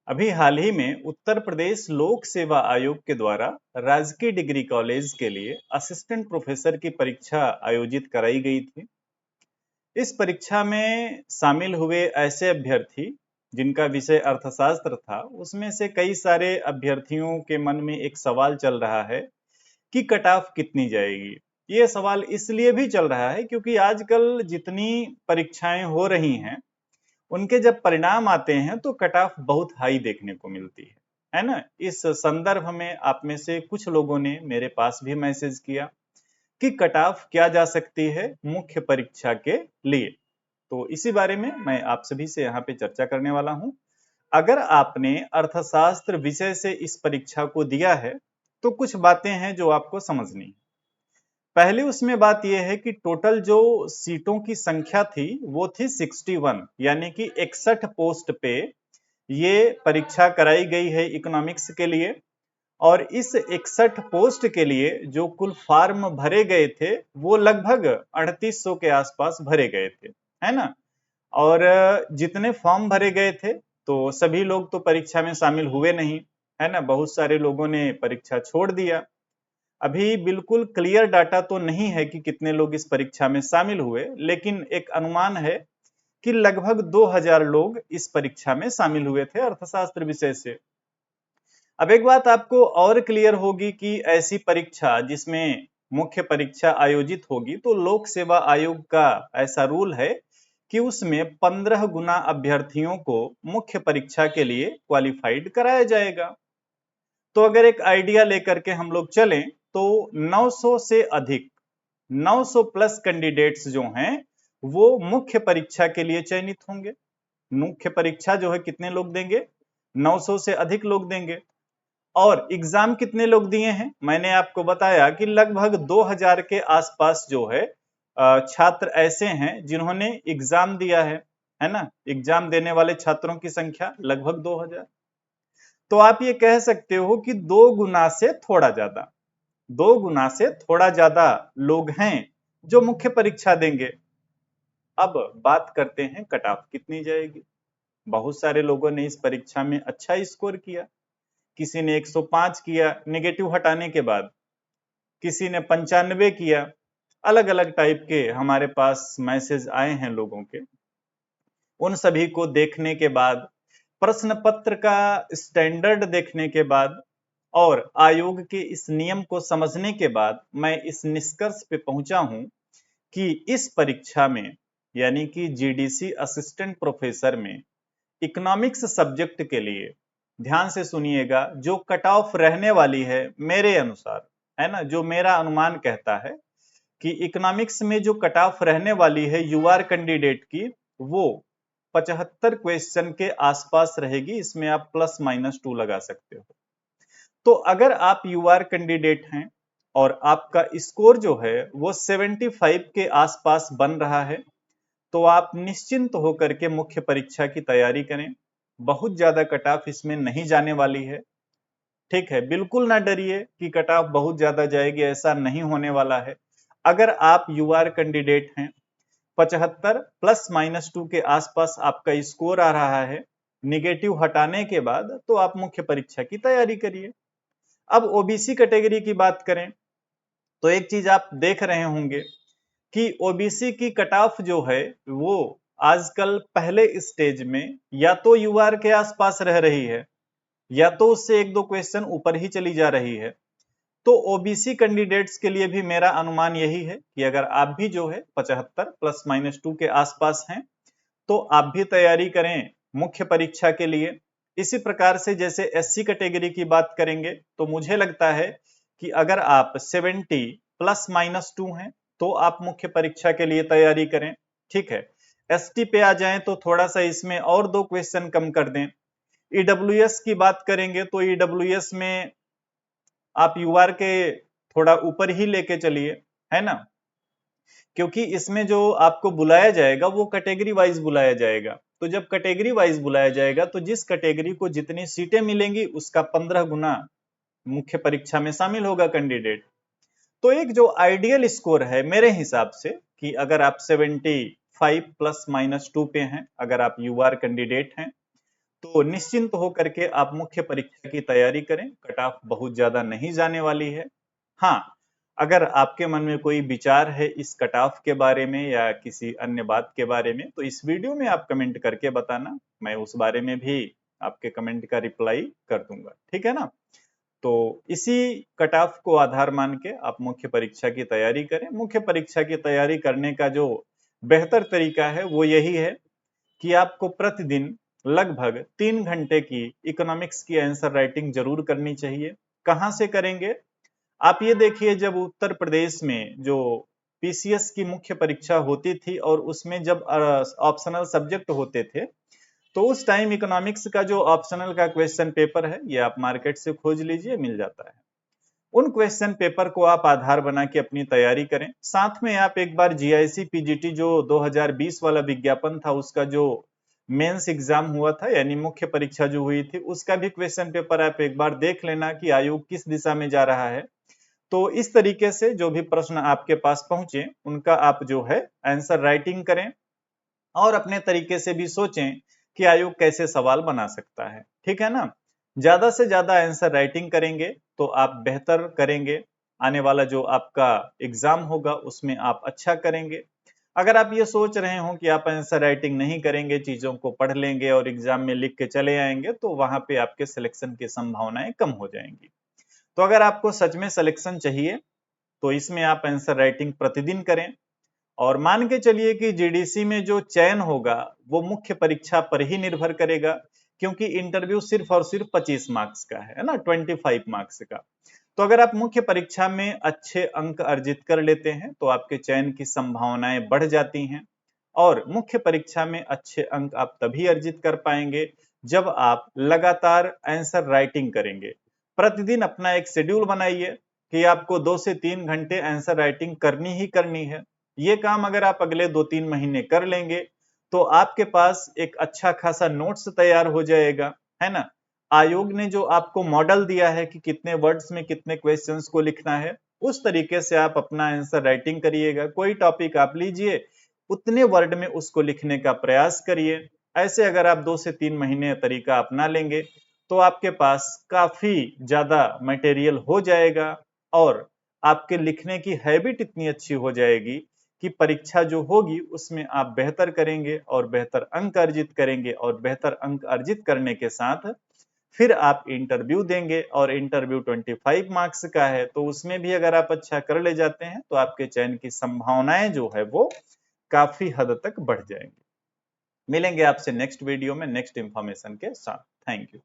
अभी हाल ही में उत्तर प्रदेश लोक सेवा आयोग के द्वारा राजकीय डिग्री कॉलेज के लिए असिस्टेंट प्रोफेसर की परीक्षा आयोजित कराई गई थी। इस परीक्षा में शामिल हुए ऐसे अभ्यर्थी जिनका विषय अर्थशास्त्र था, उसमें से कई सारे अभ्यर्थियों के मन में एक सवाल चल रहा है कि कट ऑफ कितनी जाएगी। ये सवाल इसलिए भी चल रहा है क्योंकि आजकल जितनी परीक्षाएं हो रही हैं, उनके जब परिणाम आते हैं तो कट ऑफ बहुत हाई देखने को मिलती है ना। इस संदर्भ में आप में से कुछ लोगों ने मेरे पास भी मैसेज किया कि कट ऑफ क्या जा सकती है मुख्य परीक्षा के लिए। तो इसी बारे में मैं आप सभी से यहाँ पे चर्चा करने वाला हूँ। अगर आपने अर्थशास्त्र विषय से इस परीक्षा को दिया है तो कुछ बातें हैं जो आपको समझनी है। पहले उसमें बात यह है कि टोटल जो सीटों की संख्या थी वो थी 61, यानी कि 61 पोस्ट पे ये परीक्षा कराई गई है इकोनॉमिक्स के लिए। और इस 61 पोस्ट के लिए जो कुल फॉर्म भरे गए थे वो लगभग 3800 के आसपास भरे गए थे, है ना। और जितने फॉर्म भरे गए थे तो सभी लोग तो परीक्षा में शामिल हुए नहीं, है ना। बहुत सारे लोगों ने परीक्षा छोड़ दिया। अभी बिल्कुल क्लियर डाटा तो नहीं है कि कितने लोग इस परीक्षा में शामिल हुए, लेकिन एक अनुमान है कि लगभग 2000 लोग इस परीक्षा में शामिल हुए थे अर्थशास्त्र विषय से। अब एक बात आपको और क्लियर होगी कि ऐसी परीक्षा जिसमें मुख्य परीक्षा आयोजित होगी तो लोक सेवा आयोग का ऐसा रूल है कि उसमें 15 गुना अभ्यर्थियों को मुख्य परीक्षा के लिए क्वालिफाइड कराया जाएगा। तो अगर एक आइडिया लेकर के हम लोग चलें तो 900 से अधिक 900 प्लस कैंडिडेट्स जो हैं वो मुख्य परीक्षा के लिए चयनित होंगे। मुख्य परीक्षा जो है कितने लोग देंगे? 900 से अधिक लोग देंगे। और एग्जाम कितने लोग दिए हैं? मैंने आपको बताया कि लगभग 2000 के आसपास जो है छात्र ऐसे हैं जिन्होंने एग्जाम दिया है ना। एग्जाम देने वाले छात्रों की संख्या लगभग 2000। तो आप ये कह सकते हो कि 2 गुना से थोड़ा ज्यादा, 2 गुना से थोड़ा ज्यादा लोग हैं जो मुख्य परीक्षा देंगे। अब बात करते हैं कट ऑफ कितनी जाएगी। बहुत सारे लोगों ने इस परीक्षा में अच्छा स्कोर किया। किसी ने 105 किया नेगेटिव हटाने के बाद, किसी ने 95 किया। अलग अलग टाइप के हमारे पास मैसेज आए हैं लोगों के। उन सभी को देखने के बाद, प्रश्न पत्र का स्टैंडर्ड देखने के बाद और आयोग के इस नियम को समझने के बाद मैं इस निष्कर्ष पे पहुंचा हूं कि इस परीक्षा में, यानी कि जीडीसी असिस्टेंट प्रोफेसर में इकोनॉमिक्स सब्जेक्ट के लिए, ध्यान से सुनिएगा, जो कट ऑफ रहने वाली है मेरे अनुसार, है ना, जो मेरा अनुमान कहता है कि इकोनॉमिक्स में जो कट ऑफ रहने वाली है यूआर कैंडिडेट की, वो 75 क्वेश्चन के आसपास रहेगी। इसमें आप +- 2 लगा सकते हो। तो अगर आप यूआर कैंडिडेट हैं और आपका स्कोर जो है वो 75 के आसपास बन रहा है तो आप निश्चिंत होकर के मुख्य परीक्षा की तैयारी करें। बहुत ज्यादा कट ऑफ इसमें नहीं जाने वाली है, ठीक है। बिल्कुल ना डरिए कि कट ऑफ बहुत ज्यादा जाएगी, ऐसा नहीं होने वाला है। अगर आप यूआर कैंडिडेट हैं, 75 +- 2 के आसपास आपका स्कोर आ रहा है निगेटिव हटाने के बाद, तो आप मुख्य परीक्षा की तैयारी करिए। अब ओबीसी कैटेगरी की बात करें तो एक चीज आप देख रहे होंगे कि ओबीसी की कट ऑफ जो है वो आजकल पहले स्टेज में या तो यूआर के आसपास रह रही है या तो उससे एक दो क्वेश्चन ऊपर ही चली जा रही है। तो ओबीसी कैंडिडेट्स के लिए भी मेरा अनुमान यही है कि अगर आप भी जो है 75 +- 2 के आसपास हैं तो आप भी तैयारी करें मुख्य परीक्षा के लिए। इसी प्रकार से जैसे एससी कैटेगरी की बात करेंगे तो मुझे लगता है कि अगर आप 70 +- 2 हैं तो आप मुख्य परीक्षा के लिए तैयारी करें, ठीक है। एसटी पे आ जाएं तो थोड़ा सा इसमें और 2 क्वेश्चन कम कर दें। ईडब्ल्यूएस की बात करेंगे तो ईडब्ल्यूएस में आप यूआर के थोड़ा ऊपर ही लेके चलिए, है ना, क्योंकि इसमें जो आपको बुलाया जाएगा वो कैटेगरी वाइज बुलाया जाएगा। तो जब कैटेगरी वाइज बुलाया जाएगा तो जिस कैटेगरी को जितनी सीटें मिलेंगी उसका 15 गुना मुख्य परीक्षा में शामिल होगा कैंडिडेट। तो एक जो आइडियल स्कोर है मेरे हिसाब से कि अगर आप 75 +- 2 पे हैं, अगर आप यूआर कैंडिडेट हैं, तो निश्चिंत होकर के आप मुख्य परीक्षा की तैयारी करें। कट ऑफ बहुत ज्यादा नहीं जाने वाली है। हाँ, अगर आपके मन में कोई विचार है इस कट ऑफ के बारे में या किसी अन्य बात के बारे में, तो इस वीडियो में आप कमेंट करके बताना, मैं उस बारे में भी आपके कमेंट का रिप्लाई कर दूंगा, ठीक है ना। तो इसी कट ऑफ को आधार मान के आप मुख्य परीक्षा की तैयारी करें। मुख्य परीक्षा की तैयारी करने का जो बेहतर तरीका है वो यही है कि आपको प्रतिदिन लगभग 3 घंटे की इकोनॉमिक्स की आंसर राइटिंग जरूर करनी चाहिए। कहां से करेंगे? आप ये देखिए, जब उत्तर प्रदेश में जो पीसीएस की मुख्य परीक्षा होती थी और उसमें जब ऑप्शनल सब्जेक्ट होते थे, तो उस टाइम इकोनॉमिक्स का जो ऑप्शनल का क्वेश्चन पेपर है, ये आप मार्केट से खोज लीजिए, मिल जाता है। उन क्वेश्चन पेपर को आप आधार बना के अपनी तैयारी करें। साथ में आप एक बार जीआईसी पीजीटी जो 2020 वाला विज्ञापन था, उसका जो मेंस एग्जाम हुआ था, यानी मुख्य परीक्षा जो हुई थी, उसका भी क्वेश्चन पेपर आप एक बार देख लेना कि आयोग किस दिशा में जा रहा है। तो इस तरीके से जो भी प्रश्न आपके पास पहुंचे, उनका आप जो है आंसर राइटिंग करें और अपने तरीके से भी सोचें कि आयोग कैसे सवाल बना सकता है, ठीक है ना। ज्यादा से ज्यादा आंसर राइटिंग करेंगे तो आप बेहतर करेंगे। आने वाला जो आपका एग्जाम होगा उसमें आप अच्छा करेंगे। अगर आप ये सोच रहे हो कि आप आंसर राइटिंग नहीं करेंगे, चीजों को पढ़ लेंगे और एग्जाम में लिख के चले आएंगे, तो वहां पे आपके सिलेक्शन की संभावनाएं कम हो जाएंगी। तो अगर आपको सच में सिलेक्शन चाहिए तो इसमें आप आंसर राइटिंग प्रतिदिन करें। और मान के चलिए कि जीडीसी में जो चयन होगा वो मुख्य परीक्षा पर ही निर्भर करेगा, क्योंकि इंटरव्यू सिर्फ और सिर्फ 25 मार्क्स का है ना, 25 मार्क्स का। तो अगर आप मुख्य परीक्षा में अच्छे अंक अर्जित कर लेते हैं तो आपके चयन की संभावनाएं बढ़ जाती हैं। और मुख्य परीक्षा में अच्छे अंक आप तभी अर्जित कर पाएंगे जब आप लगातार आंसर राइटिंग करेंगे। प्रतिदिन अपना एक शेड्यूल बनाइए कि आपको 2 से 3 घंटे आंसर राइटिंग करनी ही करनी है। ये काम अगर आप अगले 2-3 महीने कर लेंगे तो आपके पास एक अच्छा खासा नोट्स तैयार हो जाएगा, है ना। आयोग ने जो आपको मॉडल दिया है कि कितने वर्ड्स में कितने क्वेश्चंस को लिखना है, उस तरीके से आप अपना आंसर राइटिंग करिएगा। कोई टॉपिक आप लीजिए, उतने वर्ड में उसको लिखने का प्रयास करिए। ऐसे अगर आप 2 से 3 महीने तरीका अपना लेंगे तो आपके पास काफी ज्यादा मटेरियल हो जाएगा और आपके लिखने की हैबिट इतनी अच्छी हो जाएगी कि परीक्षा जो होगी उसमें आप बेहतर करेंगे और बेहतर अंक अर्जित करेंगे, और बेहतर अंक अर्जित करने के साथ फिर आप इंटरव्यू देंगे। और इंटरव्यू 25 मार्क्स का है, तो उसमें भी अगर आप अच्छा कर ले जाते हैं तो आपके चयन की संभावनाएं जो है वो काफी हद तक बढ़ जाएंगी। मिलेंगे आपसे नेक्स्ट वीडियो में नेक्स्ट इंफॉर्मेशन के साथ। Thank you.